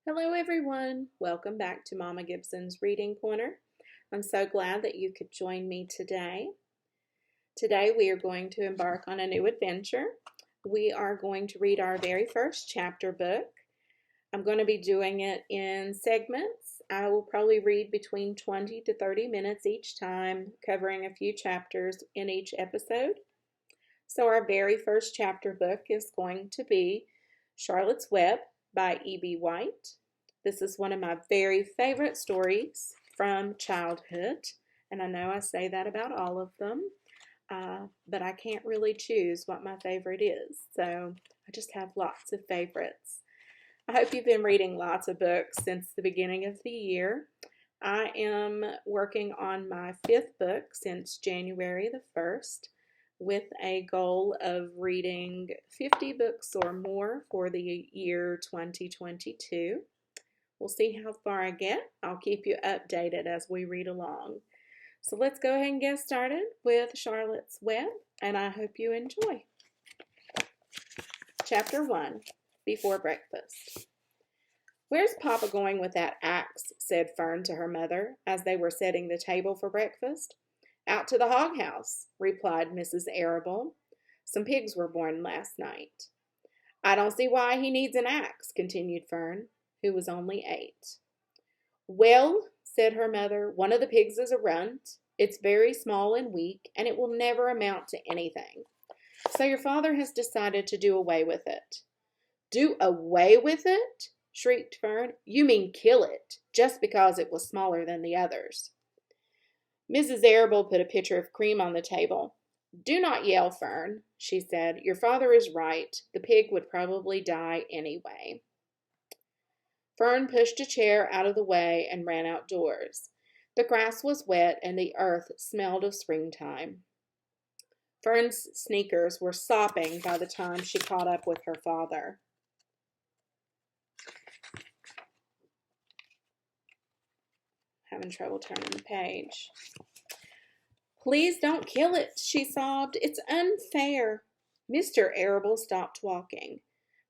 Hello everyone, welcome back to Mama Gibson's Reading Corner. I'm so glad that you could join me today. Today we are going to embark on a new adventure. We are going to read our very first chapter book. I'm going to be doing it in segments. I will probably read between 20 to 30 minutes each time, covering a few chapters in each episode. So our very first chapter book is going to be Charlotte's Web by E.B. White. This is one of my very favorite stories from childhood, and I know I say that about all of them, but I can't really choose what my favorite is, so I just have lots of favorites. I hope you've been reading lots of books since the beginning of the year. I am working on my 5th book since January the 1st, with a goal of reading 50 books or more for the year 2022. We'll see how far I get. I'll keep you updated as we read along. So let's go ahead and get started with Charlotte's Web, and I hope you enjoy. Chapter 1, Before Breakfast. "Where's Papa going with that axe?" said Fern to her mother as they were setting the table for breakfast. "Out to the hog house," replied Mrs. Arable. "Some pigs were born last night." "I don't see why he needs an axe," continued Fern, who was only 8. "Well," said her mother, "one of the pigs is a runt. It's very small and weak, and it will never amount to anything. So your father has decided to do away with it." "Do away with it?" shrieked Fern. "You mean kill it, just because it was smaller than the others." Mrs. Arable put a pitcher of cream on the table. "Do not yell, Fern," she said. "Your father is right. The pig would probably die anyway." Fern pushed a chair out of the way and ran outdoors. The grass was wet and the earth smelled of springtime. Fern's sneakers were sopping by the time she caught up with her father. Having trouble turning the page. "Please don't kill it," she sobbed. "It's unfair." Mr. Arable stopped walking.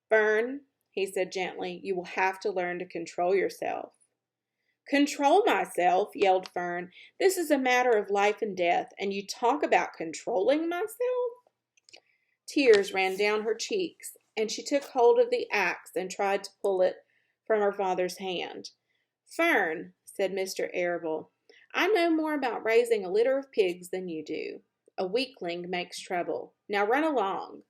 "Fern," he said gently, "you will have to learn to control yourself." "Control myself?" yelled Fern. "This is a matter of life and death, and you talk about controlling myself?" Tears ran down her cheeks, and she took hold of the axe and tried to pull it from her father's hand. "Fern," said Mr. Arable, "I know more about raising a litter of pigs than you do. A weakling makes trouble. Now run along."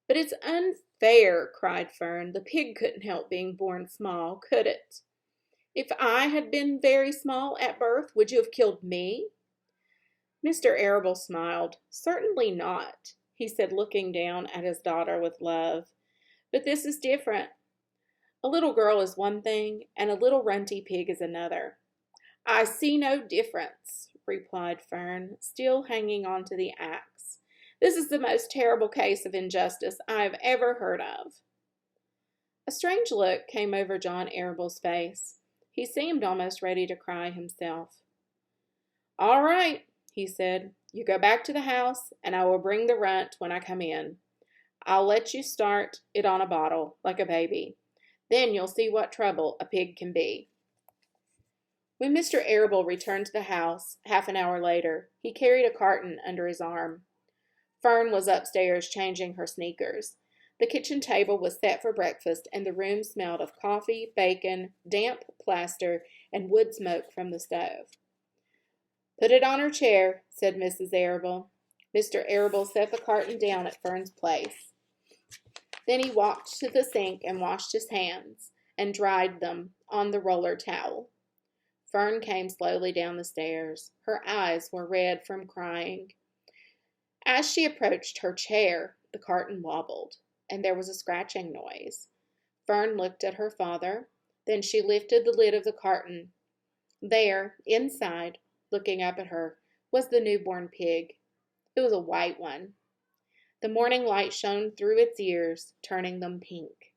"But it's unfair," cried Fern. "The pig couldn't help being born small, could it? If I had been very small at birth, would you have killed me?" Mr. Arable smiled. "Certainly not," he said, looking down at his daughter with love. "But this is different. A little girl is one thing, and a little runty pig is another." "I see no difference," replied Fern, still hanging on to the axe. "This is the most terrible case of injustice I have ever heard of." A strange look came over John Arable's face. He seemed almost ready to cry himself. "All right," he said. "You go back to the house, and I will bring the runt when I come in. I'll let you start it on a bottle, like a baby. Then you'll see what trouble a pig can be." When Mr. Arable returned to the house, half an hour later, he carried a carton under his arm. Fern was upstairs changing her sneakers. The kitchen table was set for breakfast, and the room smelled of coffee, bacon, damp plaster, and wood smoke from the stove. "Put it on her chair," said Mrs. Arable. Mr. Arable set the carton down at Fern's place. Then he walked to the sink and washed his hands and dried them on the roller towel. Fern came slowly down the stairs. Her eyes were red from crying. As she approached her chair, the carton wobbled, and there was a scratching noise. Fern looked at her father. Then she lifted the lid of the carton. There, inside, looking up at her, was the newborn pig. It was a white one. The morning light shone through its ears, turning them pink.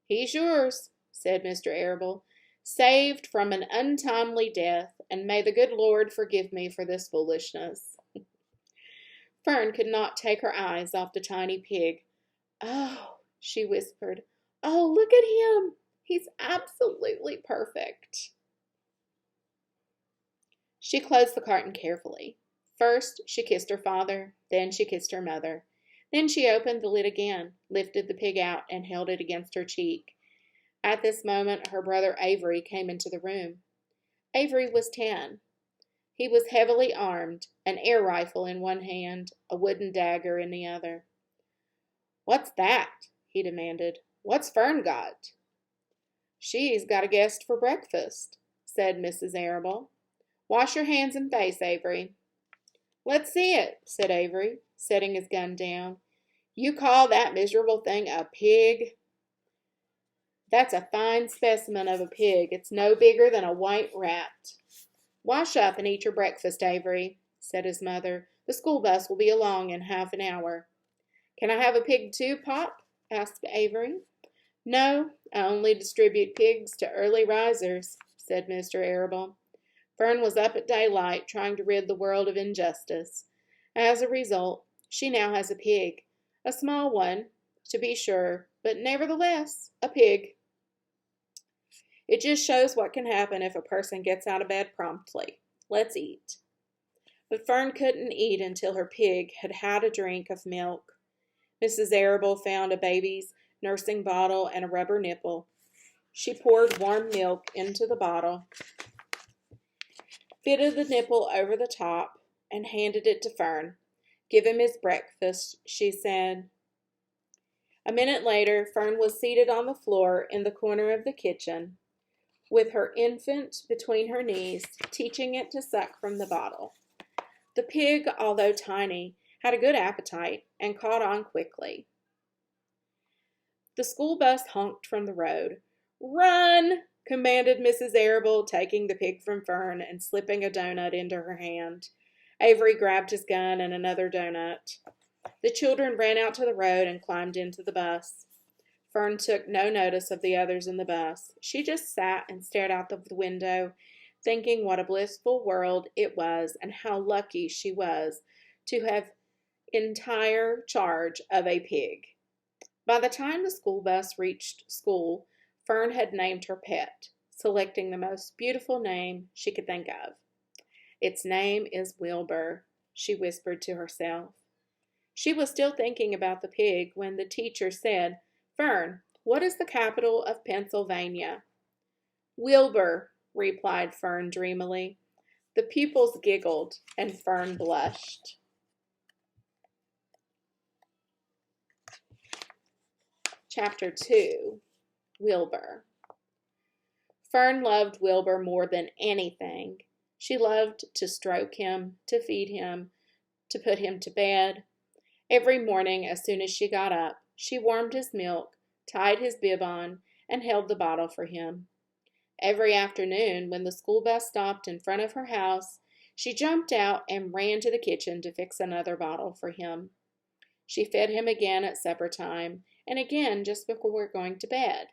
"He's yours," said Mr. Arable. "Saved from an untimely death, and may the good Lord forgive me for this foolishness." Fern could not take her eyes off the tiny pig. "Oh," she whispered, "oh, look at him. He's absolutely perfect. She closed the carton carefully. First, she kissed her father, then she kissed her mother. Then she opened the lid again, lifted the pig out, and held it against her cheek. At this moment, her brother Avery came into the room. Avery was 10. He was heavily armed, an air rifle in one hand, a wooden dagger in the other. "What's that?" he demanded. "What's Fern got?" "She's got a guest for breakfast," said Mrs. Arable. "Wash your hands and face, Avery." "Let's see it," said Avery, setting his gun down. "You call that miserable thing a pig?" "That's a fine specimen of a pig. It's no bigger than a white rat." "Wash up and eat your breakfast, Avery," said his mother. "The school bus will be along in half an hour." "Can I have a pig too, Pop?" asked Avery. "No, I only distribute pigs to early risers," said Mr. Arable. Fern was up at daylight trying to rid the world of injustice. As a result, she now has a pig. A small one, to be sure, but nevertheless a pig. It just shows what can happen if a person gets out of bed promptly. Let's eat. But Fern couldn't eat until her pig had had a drink of milk. Mrs. Arable found a baby's nursing bottle and a rubber nipple. She poured warm milk into the bottle, fitted the nipple over the top, and handed it to Fern. "Give him his breakfast," she said. A minute later, Fern was seated on the floor in the corner of the kitchen, with her infant between her knees, teaching it to suck from the bottle. The pig, although tiny, had a good appetite and caught on quickly. The school bus honked from the road. "Run!" commanded Mrs. Arable, taking the pig from Fern and slipping a donut into her hand. Avery grabbed his gun and another donut. The children ran out to the road and climbed into the bus. Fern took no notice of the others in the bus. She just sat and stared out the window, thinking what a blissful world it was and how lucky she was to have entire charge of a pig. By the time the school bus reached school, Fern had named her pet, selecting the most beautiful name she could think of. "Its name is Wilbur," she whispered to herself. She was still thinking about the pig when the teacher said, "Fern, what is the capital of Pennsylvania?" "Wilbur," replied Fern dreamily. The pupils giggled, and Fern blushed. Chapter 2. Wilbur. Fern loved Wilbur more than anything. She loved to stroke him, to feed him, to put him to bed. Every morning, as soon as she got up, she warmed his milk, tied his bib on, and held the bottle for him. Every afternoon, when the school bus stopped in front of her house, she jumped out and ran to the kitchen to fix another bottle for him. She fed him again at supper time, and again just before going to bed.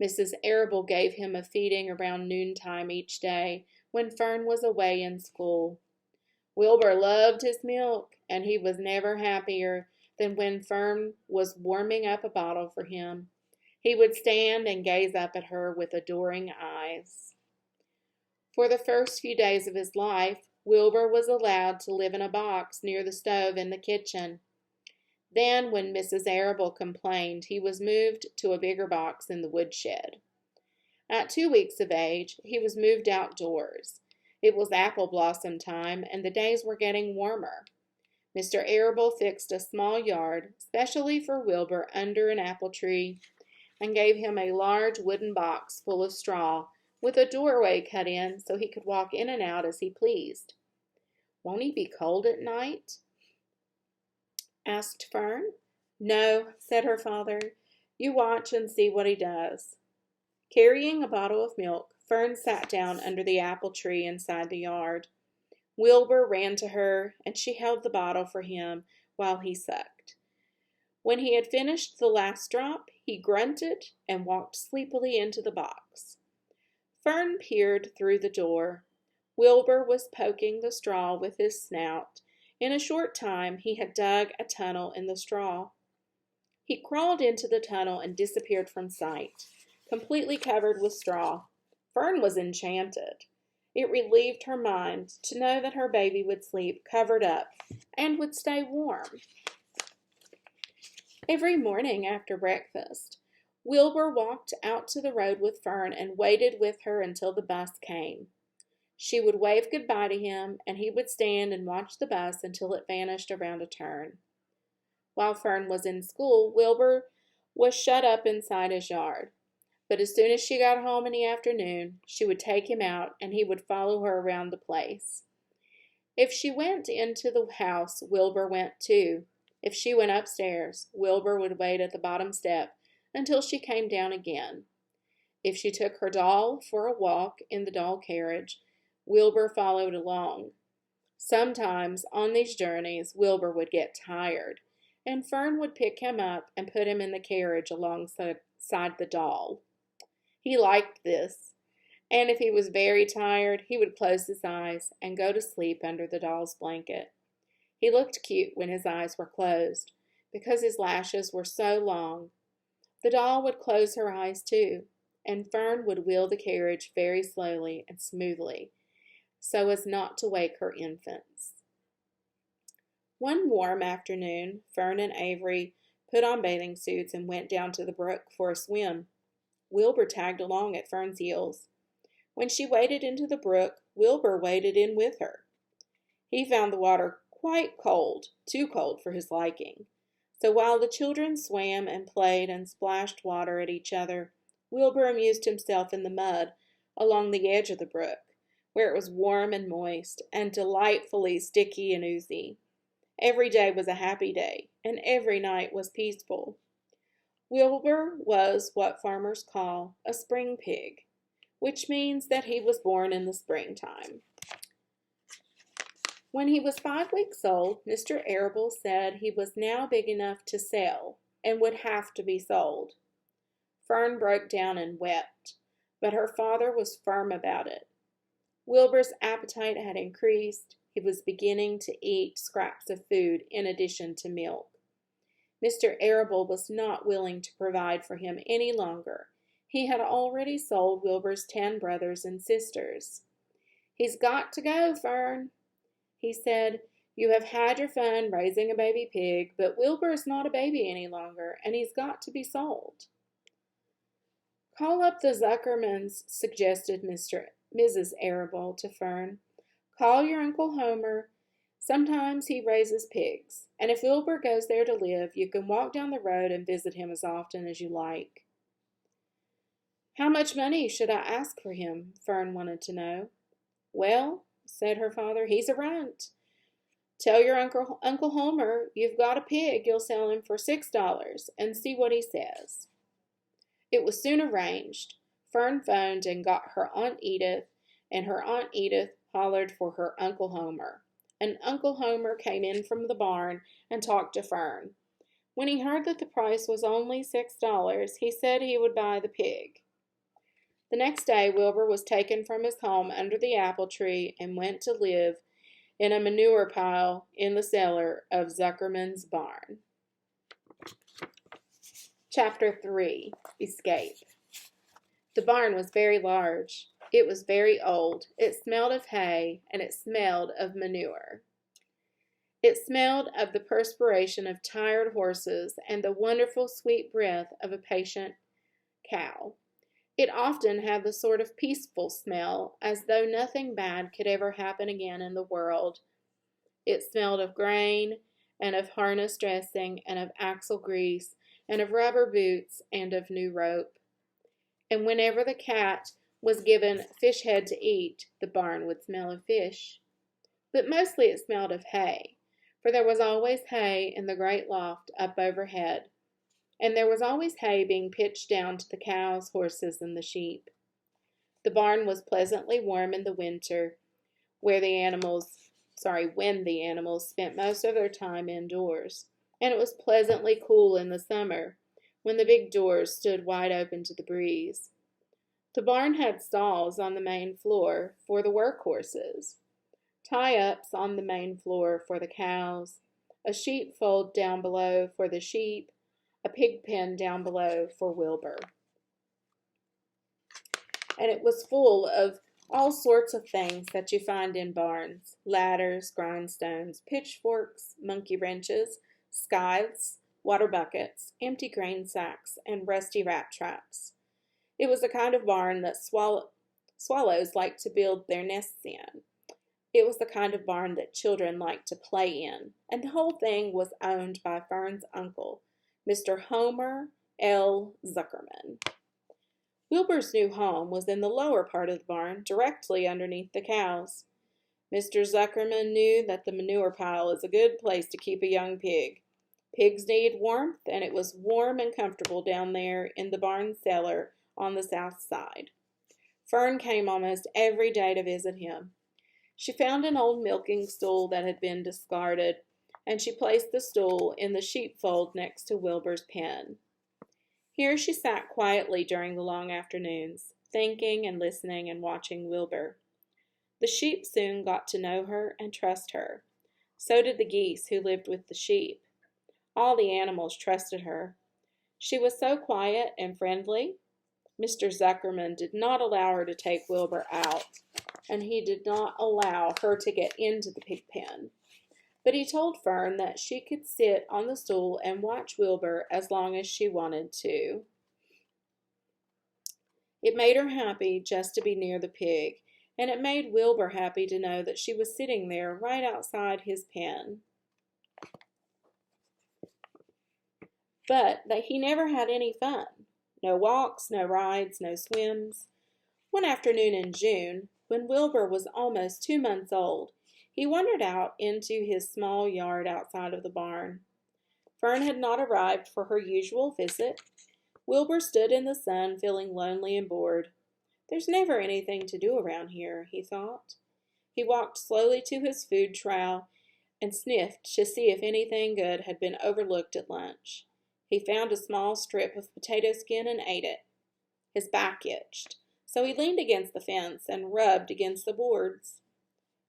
Mrs. Arable gave him a feeding around noontime each day when Fern was away in school. Wilbur loved his milk, and he was never happier than when Fern was warming up a bottle for him. He would stand and gaze up at her with adoring eyes. For the first few days of his life, Wilbur was allowed to live in a box near the stove in the kitchen. Then, when Mrs. Arable complained, he was moved to a bigger box in the woodshed. At 2 weeks of age, he was moved outdoors. It was apple blossom time, and the days were getting warmer. Mr. Arable fixed a small yard, specially for Wilbur, under an apple tree, and gave him a large wooden box full of straw, with a doorway cut in so he could walk in and out as he pleased. "Won't he be cold at night?" asked Fern. "No," said her father. "You watch and see what he does." Carrying a bottle of milk, Fern sat down under the apple tree inside the yard. Wilbur ran to her, and she held the bottle for him while he sucked. When he had finished the last drop, he grunted and walked sleepily into the box. Fern peered through the door. Wilbur was poking the straw with his snout. In a short time, he had dug a tunnel in the straw. He crawled into the tunnel and disappeared from sight. completely covered with straw. Fern was enchanted. It relieved her mind to know that her baby would sleep covered up and would stay warm. Every morning after breakfast, Wilbur walked out to the road with Fern and waited with her until the bus came. She would wave goodbye to him, and he would stand and watch the bus until it vanished around a turn. While Fern was in school, Wilbur was shut up inside his yard. But as soon as she got home in the afternoon, she would take him out, and he would follow her around the place. If she went into the house, Wilbur went too. If she went upstairs, Wilbur would wait at the bottom step until she came down again. If she took her doll for a walk in the doll carriage, Wilbur followed along. Sometimes on these journeys, Wilbur would get tired, and Fern would pick him up and put him in the carriage alongside the doll. He liked this, and if he was very tired, he would close his eyes and go to sleep under the doll's blanket. He looked cute when his eyes were closed, because his lashes were so long. The doll would close her eyes too, and Fern would wheel the carriage very slowly and smoothly, so as not to wake her infants. One warm afternoon, Fern and Avery put on bathing suits and went down to the brook for a swim. Wilbur tagged along at Fern's heels. When she waded into the brook, Wilbur waded in with her. He found the water quite cold, too cold for his liking. So while the children swam and played and splashed water at each other, Wilbur amused himself in the mud along the edge of the brook, where it was warm and moist and delightfully sticky and oozy. Every day was a happy day, and every night was peaceful. Wilbur was what farmers call a spring pig, which means that he was born in the springtime. When he was 5 weeks old, Mr. Arable said he was now big enough to sell and would have to be sold. Fern broke down and wept, but her father was firm about it. Wilbur's appetite had increased. He was beginning to eat scraps of food in addition to milk. Mr. Arable was not willing to provide for him any longer. He had already sold Wilbur's 10 brothers and sisters. "He's got to go, Fern," he said. "You have had your fun raising a baby pig, but Wilbur is not a baby any longer, and he's got to be sold." "Call up the Zuckermans," suggested Mrs. Arable to Fern. "Call your Uncle Homer. Sometimes he raises pigs, and if Wilbur goes there to live, you can walk down the road and visit him as often as you like." "How much money should I ask for him?" Fern wanted to know. "Well," said her father, "he's a runt. Tell your Uncle Homer you've got a pig you'll sell him for $6 and see what he says." It was soon arranged. Fern phoned and got her Aunt Edith, and her Aunt Edith hollered for her Uncle Homer. And Uncle Homer came in from the barn and talked to Fern. When he heard that the price was only $6, he said he would buy the pig. The next day, Wilbur was taken from his home under the apple tree and went to live in a manure pile in the cellar of Zuckerman's barn. Chapter 3. Escape. The barn was very large. It was very old. It smelled of hay, and it smelled of manure. It smelled of the perspiration of tired horses and the wonderful sweet breath of a patient cow. It often had the sort of peaceful smell, as though nothing bad could ever happen again in the world. It smelled of grain, and of harness dressing, and of axle grease, and of rubber boots, and of new rope. And whenever the cat was given fish head to eat, the barn would smell of fish. But mostly it smelled of hay, for there was always hay in the great loft up overhead, and there was always hay being pitched down to the cows, horses, and the sheep. The barn was pleasantly warm in the winter, when the animals spent most of their time indoors, and it was pleasantly cool in the summer, when the big doors stood wide open to the breeze. The barn had stalls on the main floor for the work horses, tie-ups on the main floor for the cows, a sheepfold down below for the sheep, a pig pen down below for Wilbur. and it was full of all sorts of things that you find in barns: ladders, grindstones, pitchforks, monkey wrenches, scythes, water buckets, empty grain sacks, and rusty rat traps. It was the kind of barn that swallows like to build their nests in. It was the kind of barn that children liked to play in, and the whole thing was owned by Fern's uncle, Mr. Homer L. Zuckerman. Wilbur's new home was in the lower part of the barn, directly underneath the cows. Mr. Zuckerman knew that the manure pile is a good place to keep a young pig. Pigs need warmth, and it was warm and comfortable down there in the barn cellar on the south side. Fern came almost every day to visit him. She found an old milking stool that had been discarded, and she placed the stool in the sheepfold next to Wilbur's pen. Here she sat quietly during the long afternoons, thinking and listening and watching Wilbur. The sheep soon got to know her and trust her. So did the geese who lived with the sheep. All the animals trusted her. She was so quiet and friendly. Mr. Zuckerman did not allow her to take Wilbur out, and he did not allow her to get into the pig pen. But he told Fern that she could sit on the stool and watch Wilbur as long as she wanted to. It made her happy just to be near the pig, and it made Wilbur happy to know that she was sitting there right outside his pen. But that he never had any fun. No walks, no rides, no swims. One afternoon in June, when Wilbur was almost 2 months old, he wandered out into his small yard outside of the barn. Fern had not arrived for her usual visit. Wilbur stood in the sun, feeling lonely and bored. There's never anything to do around here, he thought. He walked slowly to his food trough and sniffed to see if anything good had been overlooked at lunch. He found a small strip of potato skin and ate it. His back itched, so he leaned against the fence and rubbed against the boards.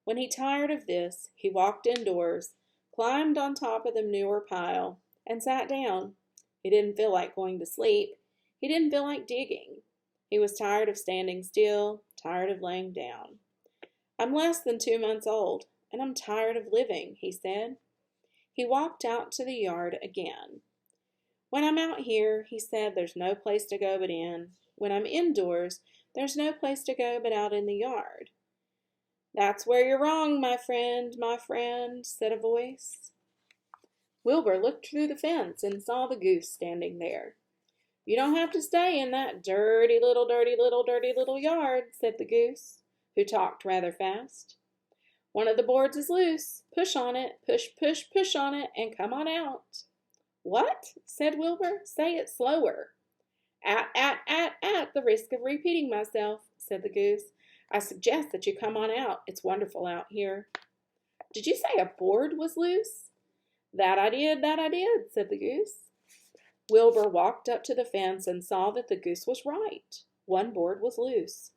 When he tired of this, he walked indoors, climbed on top of the manure pile, and sat down. He didn't feel like going to sleep. He didn't feel like digging. He was tired of standing still, tired of laying down. I'm less than 2 months old, and I'm tired of living, he said. He walked out to the yard again. When I'm out here, he said, there's no place to go but in. When I'm indoors, there's no place to go but out in the yard. That's where you're wrong, my friend, said a voice. Wilbur looked through the fence and saw the goose standing there. You don't have to stay in that dirty little yard, said the goose, who talked rather fast. One of the boards is loose. Push on it, push on it, and come on out. What? Said Wilbur. Say it slower. At the risk of repeating myself, said the goose. I suggest that you come on out. It's wonderful out here. Did you say a board was loose? That I did, said the goose. Wilbur walked up to the fence and saw that the goose was right. One board was loose.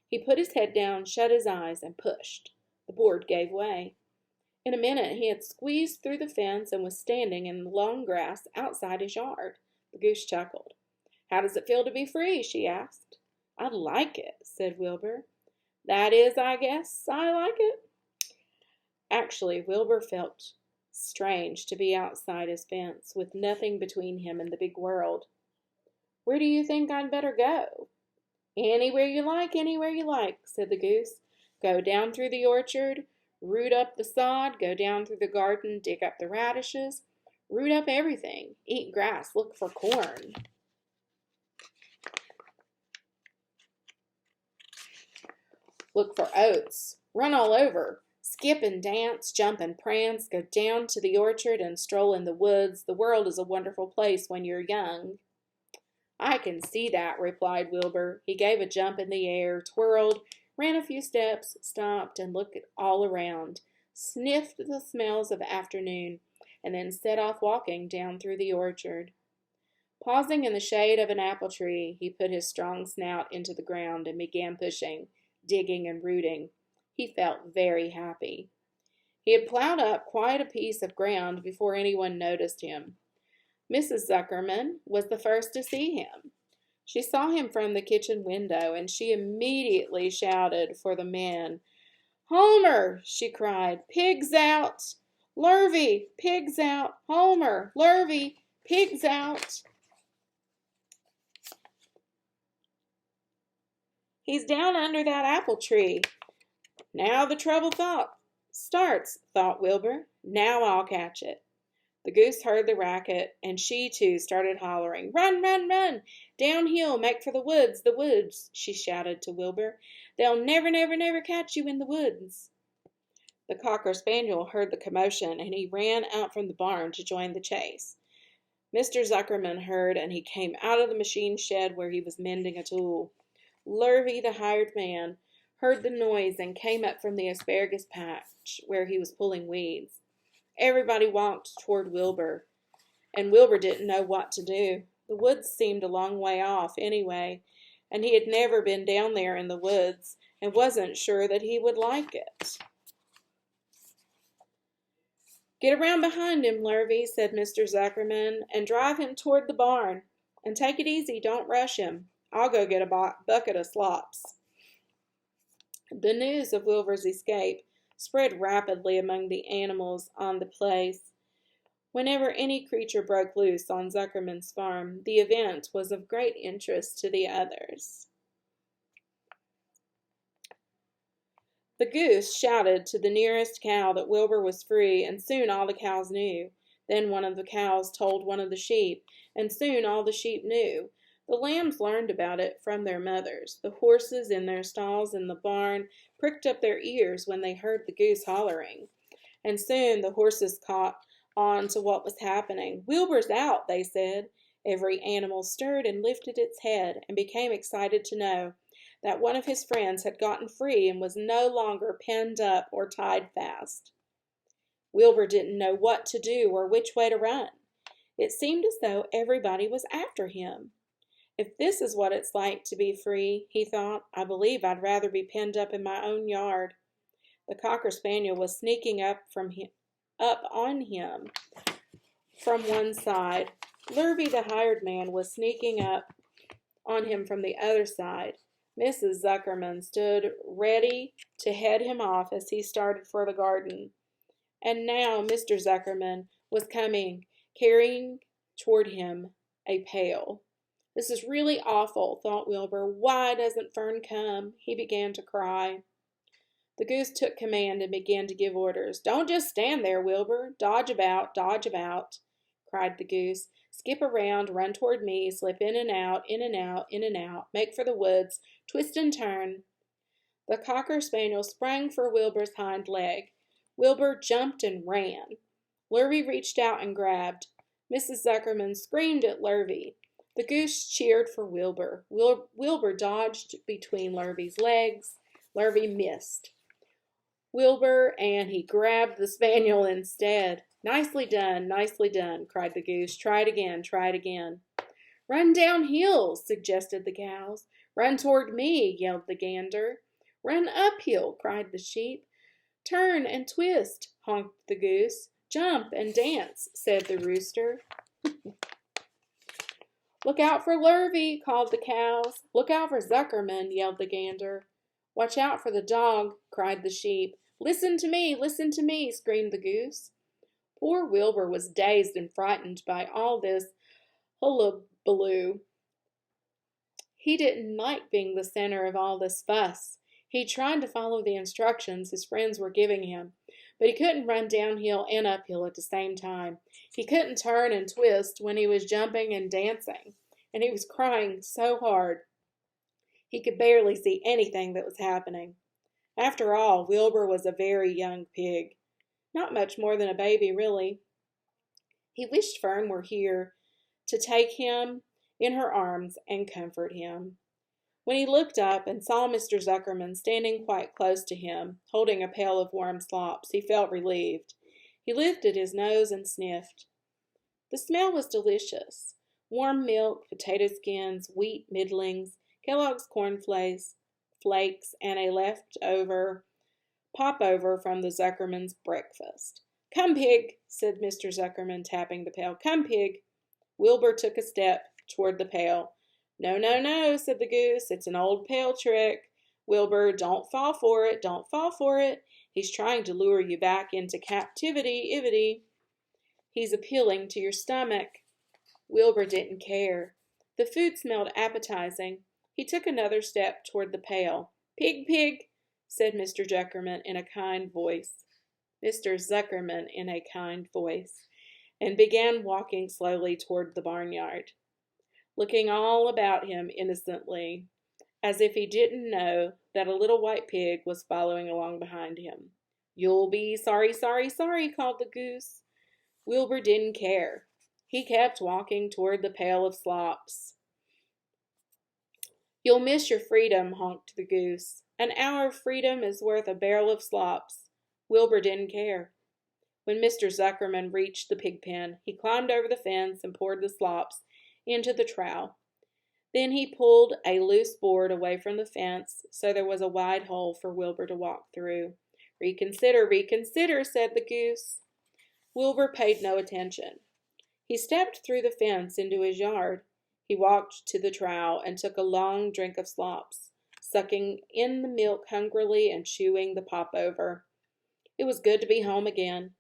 He put his head down, shut his eyes, and pushed. The board gave way. In a minute he had squeezed through the fence and was standing in the long grass outside his yard. The goose chuckled. How does it feel to be free? She asked. I like it, said Wilbur. That is, I guess, I like it. Actually, Wilbur felt strange to be outside his fence with nothing between him and the big world. Where do you think I'd better go? Anywhere you like, said the goose. Go down through the orchard, root up the sod, go down through the garden, dig up the radishes, root up everything, eat grass, look for corn. Look for oats, run all over, skip and dance, jump and prance, go down to the orchard and stroll in the woods. The world is a wonderful place when you're young. I can see that, replied Wilbur. He gave a jump in the air, twirled, ran a few steps, stopped and looked all around, sniffed the smells of afternoon, and then set off walking down through the orchard. Pausing in the shade of an apple tree, he put his strong snout into the ground and began pushing, digging and rooting. He felt very happy. He had plowed up quite a piece of ground before anyone noticed him. Mrs. Zuckerman was the first to see him. She saw him from the kitchen window, and she immediately shouted for the men. "Homer!" she cried. "Pigs out! Lurvy! Pigs out! Homer! Lurvy! Pigs out!" "He's down under that apple tree. Now the trouble starts," thought Wilbur. "Now I'll catch it." The goose heard the racket, and she too started hollering. "Run, run, run! Downhill, make for the woods, the woods!" she shouted to Wilbur. "They'll never, never, never catch you in the woods." The cocker spaniel heard the commotion, and he ran out from the barn to join the chase. Mr. Zuckerman heard, and he came out of the machine shed where he was mending a tool. Lurvy, the hired man, heard the noise and came up from the asparagus patch where he was pulling weeds. Everybody walked toward Wilbur, and Wilbur didn't know what to do. The woods seemed a long way off, anyway, and he had never been down there in the woods and wasn't sure that he would like it. "Get around behind him, Lurvy," said Mr. Zuckerman, "and drive him toward the barn. And take it easy, don't rush him. I'll go get a bucket of slops." The news of Wilbur's escape spread rapidly among the animals on the place. Whenever any creature broke loose on Zuckerman's farm, the event was of great interest to the others. The goose shouted to the nearest cow that Wilbur was free, and soon all the cows knew. Then one of the cows told one of the sheep, and soon all the sheep knew. The lambs learned about it from their mothers. The horses in their stalls in the barn pricked up their ears when they heard the goose hollering. And soon the horses caught on to what was happening. "Wilbur's out," they said. Every animal stirred and lifted its head and became excited to know that one of his friends had gotten free and was no longer penned up or tied fast. Wilbur didn't know what to do or which way to run. It seemed as though everybody was after him. "If this is what it's like to be free," he thought, "I believe I'd rather be penned up in my own yard." The cocker spaniel was sneaking up on him from one side. Lurvy, the hired man, was sneaking up on him from the other side. Mrs. Zuckerman stood ready to head him off as he started for the garden. And now Mr. Zuckerman was coming, carrying toward him a pail. "This is really awful," thought Wilbur. "Why doesn't Fern come?" He began to cry. The goose took command and began to give orders. "Don't just stand there, Wilbur. Dodge about, cried the goose. "Skip around, run toward me, slip in and out, in and out, in and out. Make for the woods, twist and turn." The cocker spaniel sprang for Wilbur's hind leg. Wilbur jumped and ran. Lurvy reached out and grabbed. Mrs. Zuckerman screamed at Lurvy. The goose cheered for Wilbur. Wilbur dodged between Lurvy's legs. Lurvy missed Wilbur, and he grabbed the spaniel instead. Nicely done, cried the goose. "Try it again, try it again." "Run downhill," suggested the cows. "Run toward me," yelled the gander. "Run uphill," cried the sheep. "Turn and twist," honked the goose. "Jump and dance," said the rooster. "Look out for Lurvy," called the cows. "Look out for Zuckerman," yelled the gander. "Watch out for the dog," cried the sheep. Listen to me, screamed the goose. Poor Wilbur was dazed and frightened by all this hullabaloo. He didn't like being the center of all this fuss. He tried to follow the instructions his friends were giving him, but he couldn't run downhill and uphill at the same time. He couldn't turn and twist when he was jumping and dancing, and he was crying so hard he could barely see anything that was happening. After all, Wilbur was a very young pig. Not much more than a baby, really. He wished Fern were here to take him in her arms and comfort him. When he looked up and saw Mr. Zuckerman standing quite close to him, holding a pail of warm slops, he felt relieved. He lifted his nose and sniffed. The smell was delicious. Warm milk, potato skins, wheat middlings, Kellogg's cornflakes, and a leftover popover from the Zuckerman's breakfast. "Come, pig," said Mr. Zuckerman, tapping the pail. "Come, pig." Wilbur took a step toward the pail. No, no, no, said the goose. It's an old pail trick. Wilbur, don't fall for it. Don't fall for it. He's trying to lure you back into captivity. He's appealing to your stomach. Wilbur didn't care. The food smelled appetizing. He took another step toward the pail. Pig, pig, said Mr. Zuckerman in a kind voice. Mr. Zuckerman in a kind voice, and began walking slowly toward the barnyard, looking all about him innocently, as if he didn't know that a little white pig was following along behind him. You'll be sorry, called the goose. Wilbur didn't care. He kept walking toward the pail of slops. You'll miss your freedom, honked the goose. An hour of freedom is worth a barrel of slops. Wilbur didn't care. When Mr. Zuckerman reached the pig pen, he climbed over the fence and poured the slops into the trough. Then he pulled a loose board away from the fence so there was a wide hole for Wilbur to walk through. Reconsider, said the goose. Wilbur paid no attention. He stepped through the fence into his yard. He walked to the trough and took a long drink of slops, sucking in the milk hungrily and chewing the pop over. It was good to be home again.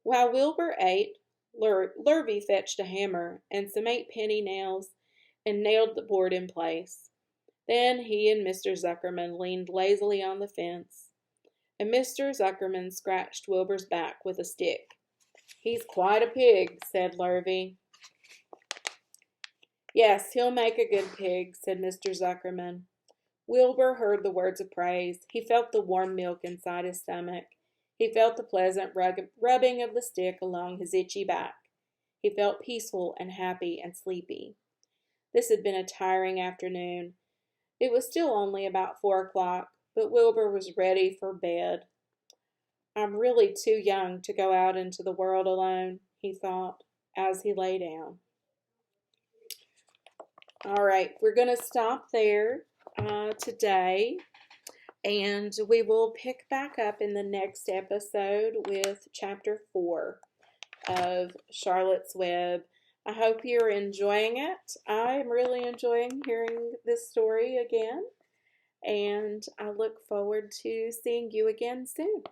While Wilbur ate, Lurvy fetched a hammer and some 8-penny nails and nailed the board in place. Then he and Mr. Zuckerman leaned lazily on the fence, and Mr. Zuckerman scratched Wilbur's back with a stick. He's quite a pig, said Lurvy. Yes, he'll make a good pig, said Mr. Zuckerman. Wilbur heard the words of praise. He felt the warm milk inside his stomach. He felt the pleasant rubbing of the stick along his itchy back. He felt peaceful and happy and sleepy. This had been a tiring afternoon. It was still only about 4 o'clock, but Wilbur was ready for bed. I'm really too young to go out into the world alone, he thought, as he lay down. All right, we're going to stop there today, and we will pick back up in the next episode with Chapter 4 of Charlotte's Web. I hope you're enjoying it. I'm really enjoying hearing this story again, and I look forward to seeing you again soon.